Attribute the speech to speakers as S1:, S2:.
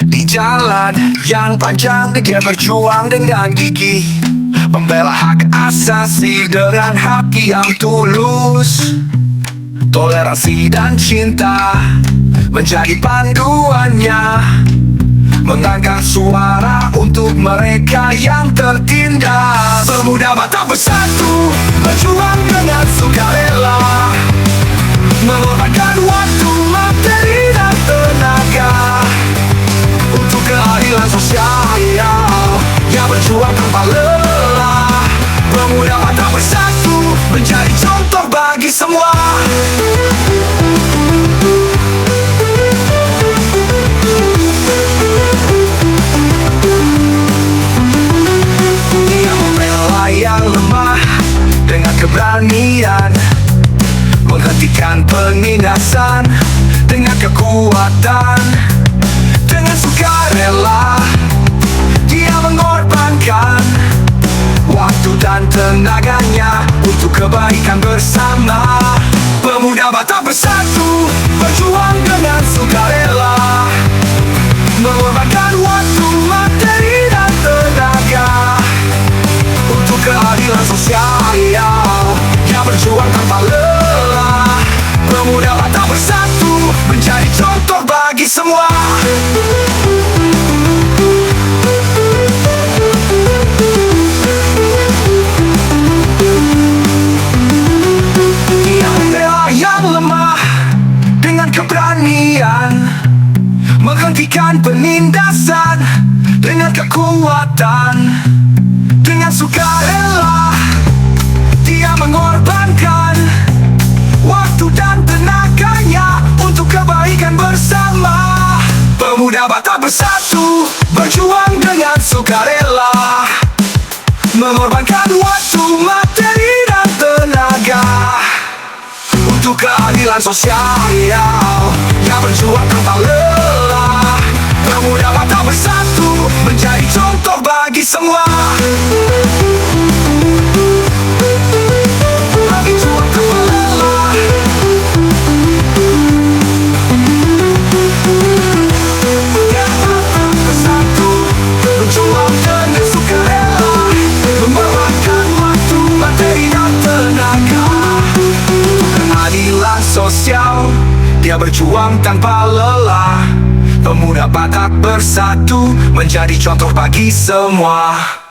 S1: Di jalan yang panjang dia berjuang dengan gigih, membela hak asasi dengan hati yang tulus. Toleransi dan cinta menjadi panduannya, mengangkat suara untuk mereka yang tertindas. Pemuda Batak bersatu, berjuang dengan sukarela, mengorbankan waktu, materi dan tenaga untuk keadilan sosial yang berjuang tanpa lelah. Pemuda Batak bersatu, menjadi contoh bagi semua. Dia membela yang lemah dengan keberanian, menghentikan penindasan dengan kekuatan. Dengan sukarela dia mengorbankan waktu dan tenaganya untuk kebaikan bersama. Pemuda Batak bersatu, berjuang dengan sukarela, mengorbankan waktu, materi dan tenaga untuk keadilan sosial yang berjuang tanpa lelah. Pemuda Batak bersatu, menjadi contoh bagi semua. Dia membela yang lemah dengan keberanian, menghentikan penindasan dengan kekuatan. Dengan sukarela dia mengorbankan waktu dan tenaganya untuk kebaikan bersama. Pemuda Batak bersatu, berjuang dengan sukarela, mengorbankan waktu, materi dan tenaga untuk keadilan sosial yang berjuang tanpa lelah. Pemuda Batak bersatu, menjadi contoh bagi semua. Berjuang tanpa lelah. Pemuda Batak bersatu, berjuang dengan sukarela, mengorbankan waktu, materi dan tenaga untuk keadilan sosial. Dia berjuang tanpa lelah. Pemuda Batak bersatu, menjadi contoh bagi semua.